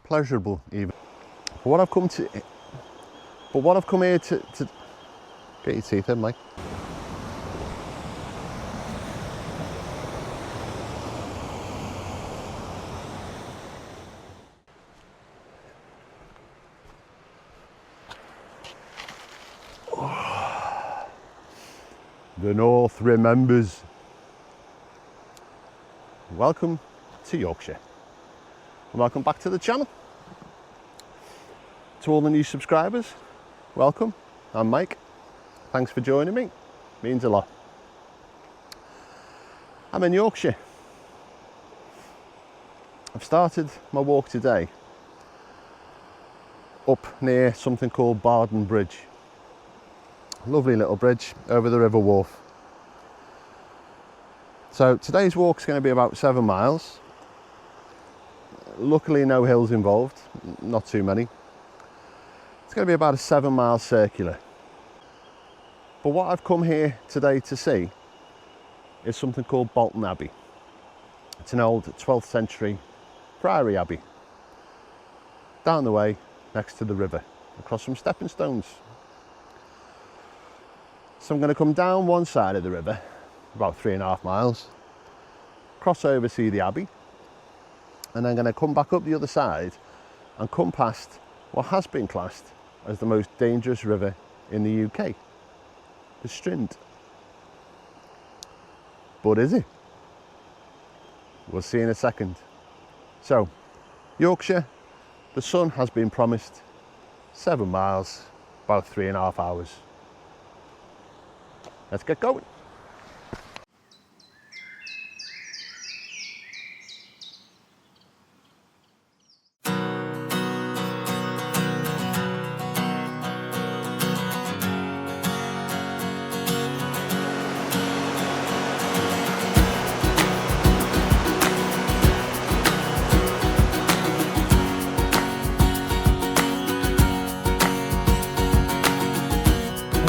pleasurable even. But what I've come here to get your teeth in, Mike. The North remembers. Welcome to Yorkshire. And welcome back to the channel. To all the new subscribers, welcome. I'm Mike. Thanks for joining me. Means a lot. I'm in Yorkshire. I've started my walk today up near something called Barden Bridge. Lovely little bridge over the River Wharfe. So today's walk's going to be about 7 miles. Luckily no hills involved, not too many. It's going to be about a 7-mile circular. But what I've come here today to see is something called Bolton Abbey. It's an old 12th century priory abbey. Down the way next to the river, across some stepping stones. So I'm going to come down one side of the river, about 3.5 miles, cross over, see the abbey, and then going to come back up the other side and come past what has been classed as the most dangerous river in the UK, the Strid. But is it? We'll see in a second. So, Yorkshire, the sun has been promised 7 miles, about 3.5 hours. Let's get going.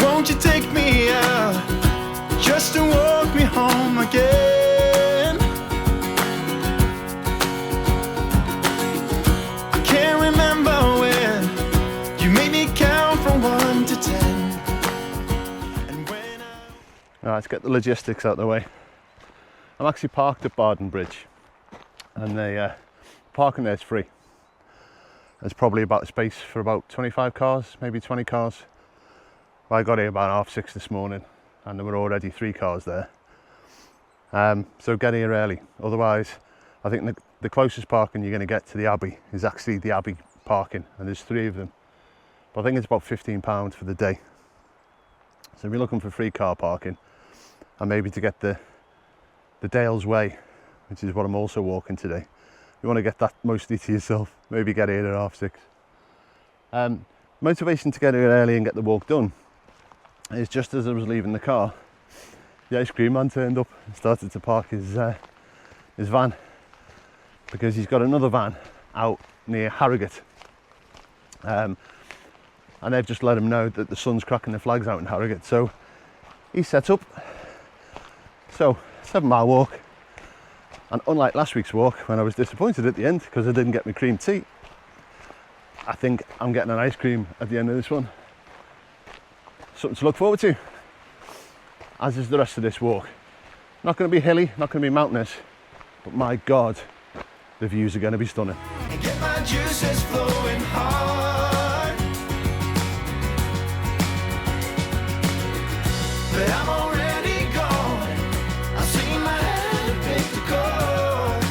Won't you take me out just to walk me home again? I can't remember when you made me count from 1 to 10. And when Right, let's get the logistics out of the way. I'm actually parked at Barden Bridge, and the parking there is free. There's probably about space for about 25 cars, maybe 20 cars. I got here about 6:30 this morning and there were already 3 cars there. So get here early, otherwise I think the closest parking you're going to get to the Abbey is actually the Abbey parking, and there's 3 of them. But I think it's about £15 for the day. So if you're looking for free car parking, and maybe to get the Dales Way, which is what I'm also walking today, you want to get that mostly to yourself, maybe get here at 6:30. Motivation to get here early and get the walk done is just as I was leaving the car, the ice cream man turned up and started to park his van, because he's got another van out near Harrogate, and they've just let him know that the sun's cracking the flags out in Harrogate, so he set up. So 7-mile walk, and unlike last week's walk when I was disappointed at the end because I didn't get my cream tea, I think I'm getting an ice cream at the end of this one. Something to look forward to, as is the rest of this walk. Not going to be hilly, not going to be mountainous, but my God, the views are going to be stunning. and get my juices flowing hard, but I'm already gone. I've seen my hand and picked the chord,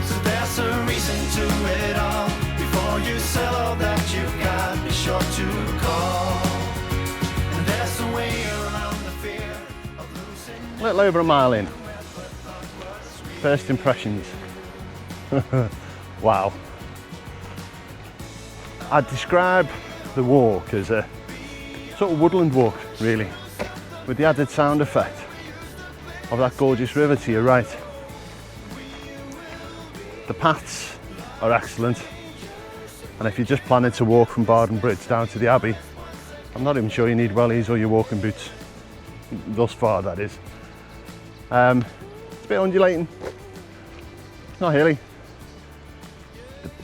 so there's a reason to it all. Before you sell all that you've got, be sure to call. And there's a way around the fear of losing. A little over a mile in. First impressions. Wow. I'd describe the walk as a sort of woodland walk, really, with the added sound effect of that gorgeous river to your right. The paths are excellent, and if you're just planning to walk from Barden Bridge down to the Abbey, I'm not even sure you need wellies or your walking boots, thus far that is. It's a bit undulating, it's not hilly,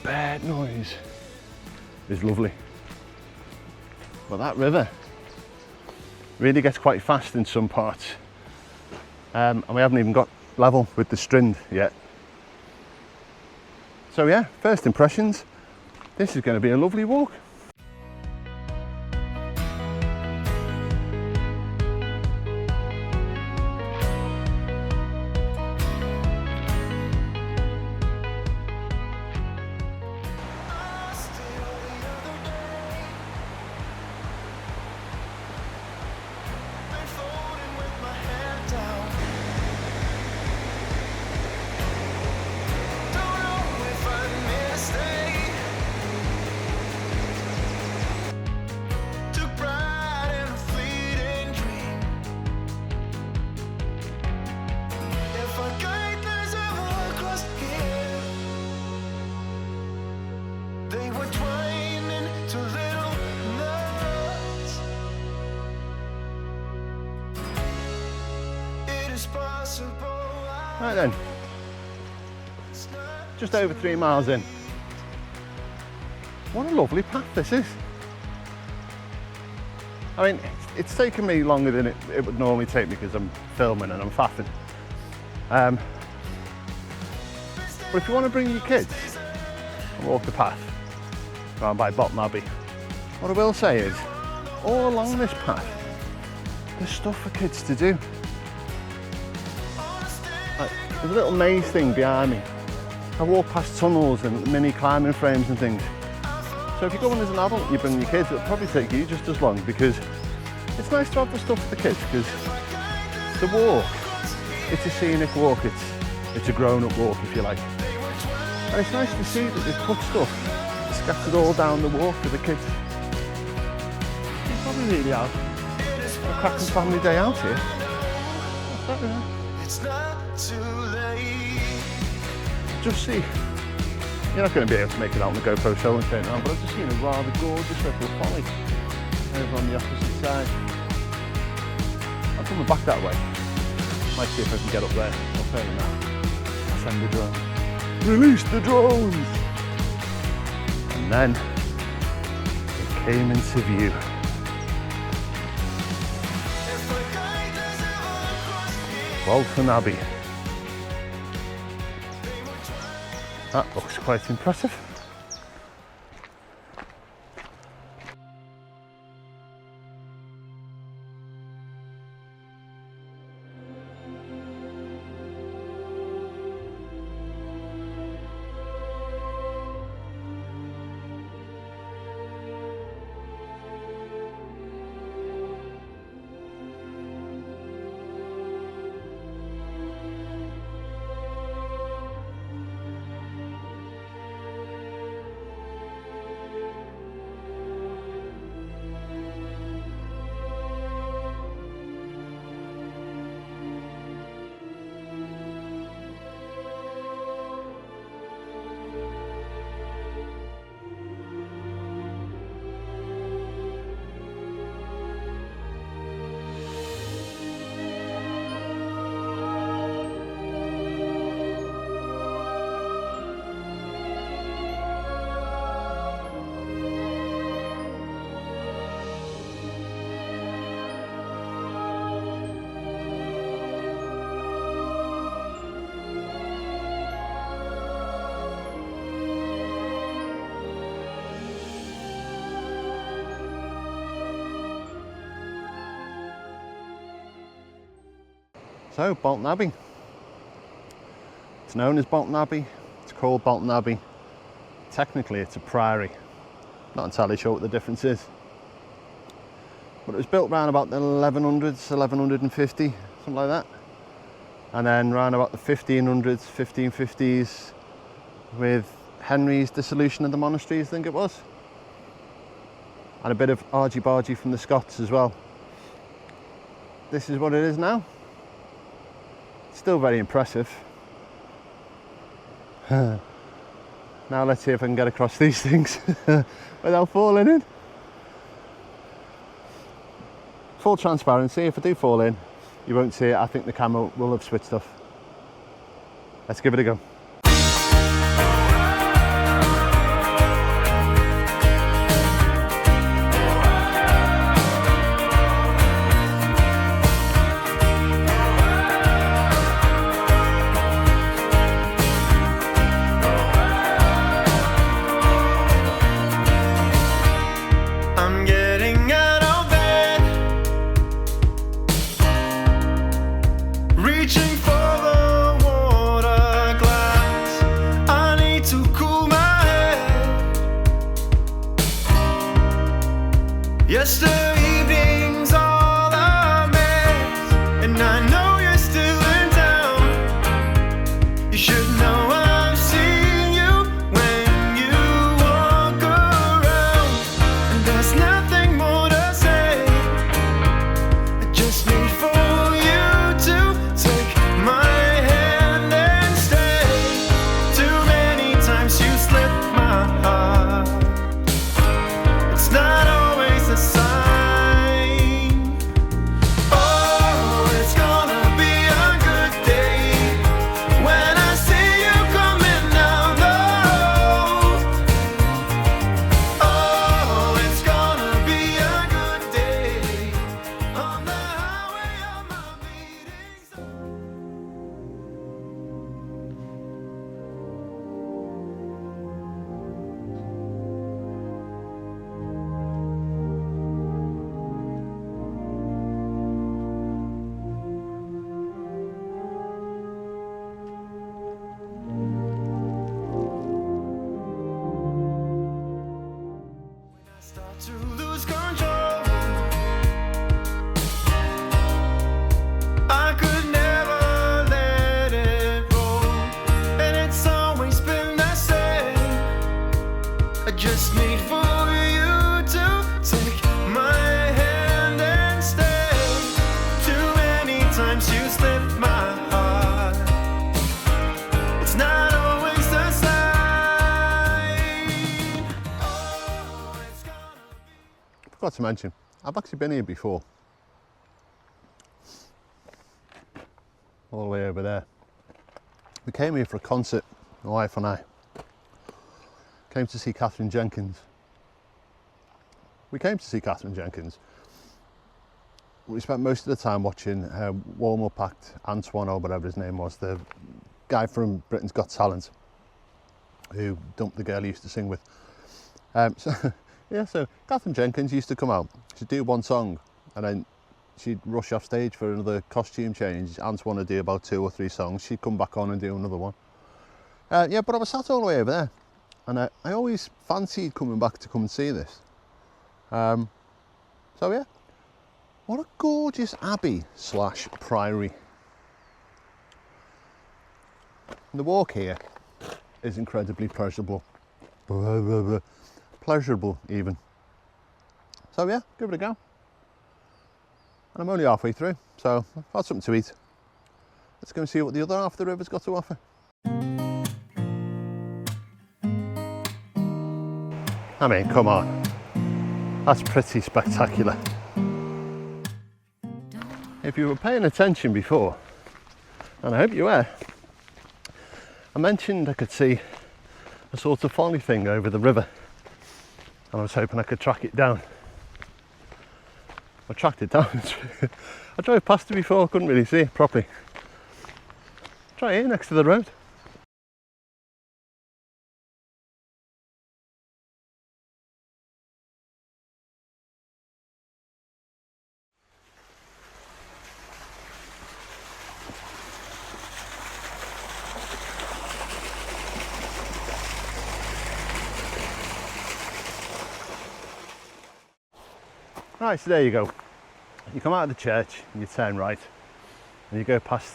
bird noise is lovely. But that river really gets quite fast in some parts. And we haven't even got level with the Strid yet. So yeah, first impressions, this is going to be a lovely walk. Right then, just over 3 miles in. What a lovely path this is. I mean, it's taken me longer than it would normally take me because I'm filming and I'm faffing. But if you want to bring your kids and walk the path around by Bolton Abbey, what I will say is, all along this path, there's stuff for kids to do. There's a little maze thing behind me. I walk past tunnels and mini climbing frames and things. So if you go in as an adult and you bring your kids, it'll probably take you just as long, because it's nice to have the stuff for the kids, because the walk, it's a scenic walk, it's a grown-up walk if you like. And it's nice to see that they've put stuff scattered all down the walk for the kids. You probably really have a cracking family day out here. What's that, really? It's not too late. Just see, you're not going to be able to make it out on the GoPro show and turn around, but I've just seen a rather gorgeous river of folly over on the opposite side. I'm coming back that way. Might see if I can get up there. I'll turn now. I'll send the drone. Release the drones! And then it came into view. Bolton Abbey. That looks quite impressive. So, Bolton Abbey. It's known as Bolton Abbey, it's called Bolton Abbey. Technically it's a priory. Not entirely sure what the difference is. But it was built around about the 1100s, 1150, something like that. And then around about the 1500s, 1550s, with Henry's dissolution of the monasteries, I think it was. And a bit of argy-bargy from the Scots as well. This is what it is now. Still very impressive. Now let's see if I can get across these things without falling in. Full transparency, if I do fall in, you won't see it. I think the camera will have switched off. Let's give it a go. to mention, I've actually been here before. All the way over there. We came here for a concert, my wife and I. Came to see Catherine Jenkins. We spent most of the time watching her warm-up act, Antoine or whatever his name was, the guy from Britain's Got Talent, who dumped the girl he used to sing with. So Catherine Jenkins used to come out. She'd do one song and then she'd rush off stage for another costume change. Antoine would do about 2 or 3 songs. She'd come back on and do another one. But I was sat all the way over there, and I always fancied coming back to come and see this. So yeah, what a gorgeous abbey / priory. And the walk here is incredibly pleasurable. Pleasurable even. So yeah, give it a go. And I'm only halfway through, so I've had something to eat. Let's go and see what the other half of the river's got to offer. I mean, come on. That's pretty spectacular. If you were paying attention before, and I hope you were, I mentioned I could see a sort of folly thing over the river, and I was hoping I could track it down. I tracked it down. I drove past it before, couldn't really see it properly. Try here next to the road. Right, so there you go. You come out of the church and you turn right and you go past,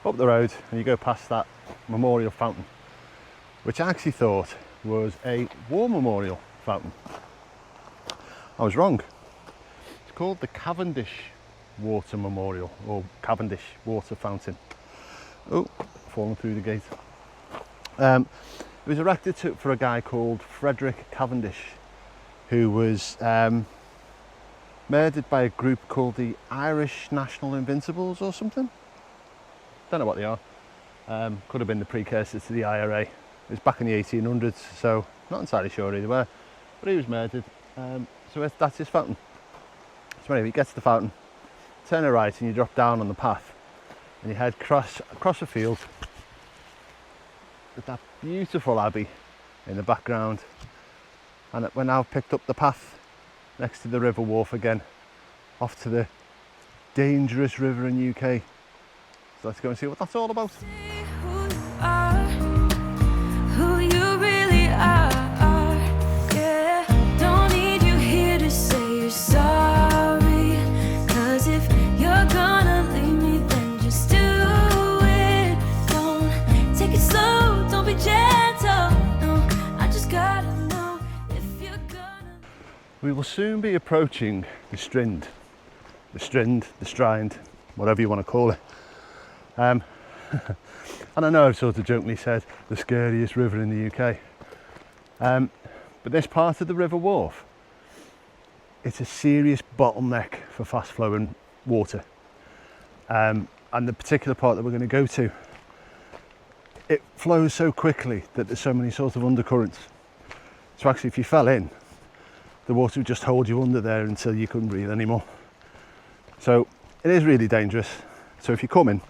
up the road, and you go past that memorial fountain, which I actually thought was a war memorial fountain. I was wrong. It's called the Cavendish Water Memorial, or Cavendish Water Fountain. Oh, falling through the gate. It was erected for a guy called Frederick Cavendish, who was murdered by a group called the Irish National Invincibles or something. Don't know what they are. Could have been the precursor to the IRA. It was back in the 1800s, so not entirely sure either way. But he was murdered. So that's his fountain. So anyway, you get to the fountain, turn a right, and you drop down on the path, and you head across a field with that beautiful abbey in the background. And we're now picked up the path next to the River Wharfe again, off to the dangerous river in UK. So let's go and see what that's all about. Who you really are, yeah. Don't need you here to say you're sorry, 'cause if you're gonna leave me, then just do it. Don't take it slow, don't be gentle. No, I just gotta know if you're gonna. We will soon be approaching the Strid, the Stride, whatever you want to call it. And I know I've sort of jokingly said the scariest river in the UK, but this part of the River Wharfe, it's a serious bottleneck for fast flowing water, and the particular part that we're going to go to, it flows so quickly that there's so many sort of undercurrents, so actually if you fell in, the water would just hold you under there until you couldn't breathe anymore. So it is really dangerous. So if you're coming,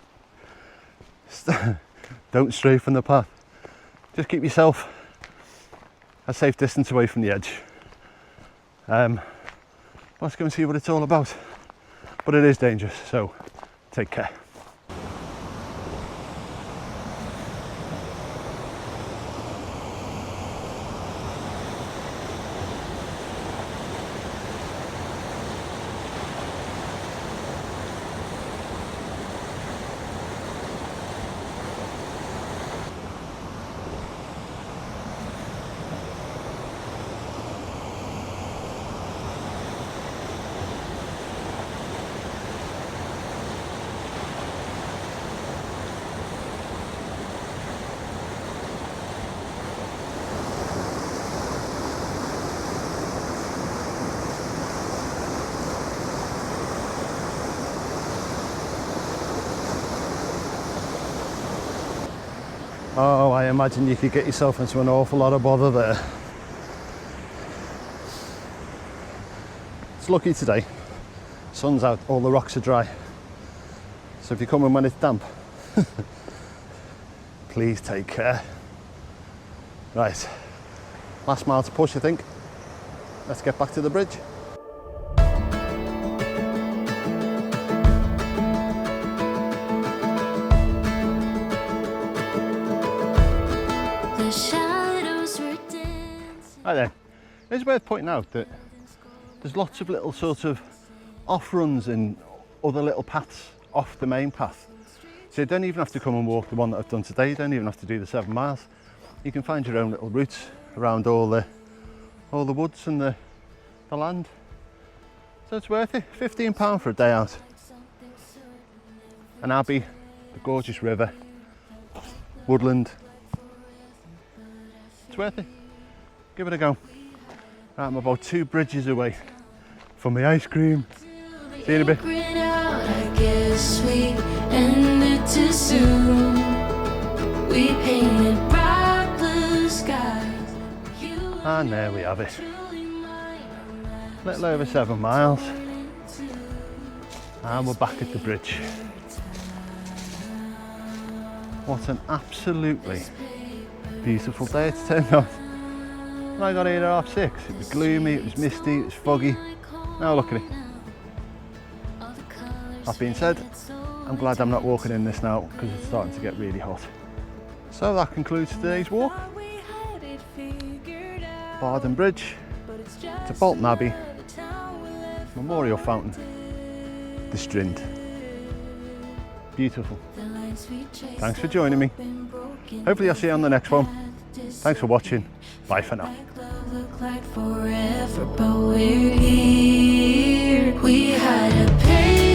don't stray from the path. Just keep yourself a safe distance away from the edge. Let's go and see what it's all about. But it is dangerous, so take care. Oh, I imagine you could get yourself into an awful lot of bother there. It's lucky today. Sun's out, all the rocks are dry. So if you're coming when it's damp, please take care. Right, last mile to push, I think. Let's get back to the bridge. The shadows were dancing. Right then, it's worth pointing out that there's lots of little sort of off runs and other little paths off the main path. So you don't even have to come and walk the one that I've done today, you don't even have to do the 7 miles. You can find your own little routes around all the woods and the land. So it's worth it. £15 for a day out. An abbey, the gorgeous river, woodland. It's worth it. Give it a go. Right, I'm about 2 bridges away from my ice cream. See you in a bit. I guess we ended too soon. We painted bright blue skies. And there we have it. Little over 7 miles. And we're back at the bridge. What an absolutely beautiful day it's turned out. When I got here at 6:30, it was gloomy, it was misty, it was foggy. Now look at it. That being said, I'm glad I'm not walking in this now because it's starting to get really hot. So that concludes today's walk. Barden Bridge to Bolton Abbey, Memorial Fountain, the Strid. Beautiful. Thanks for joining me. Hopefully I'll see you on the next one. Thanks for watching. Bye for now. Look like forever, but we're here. We had a pain.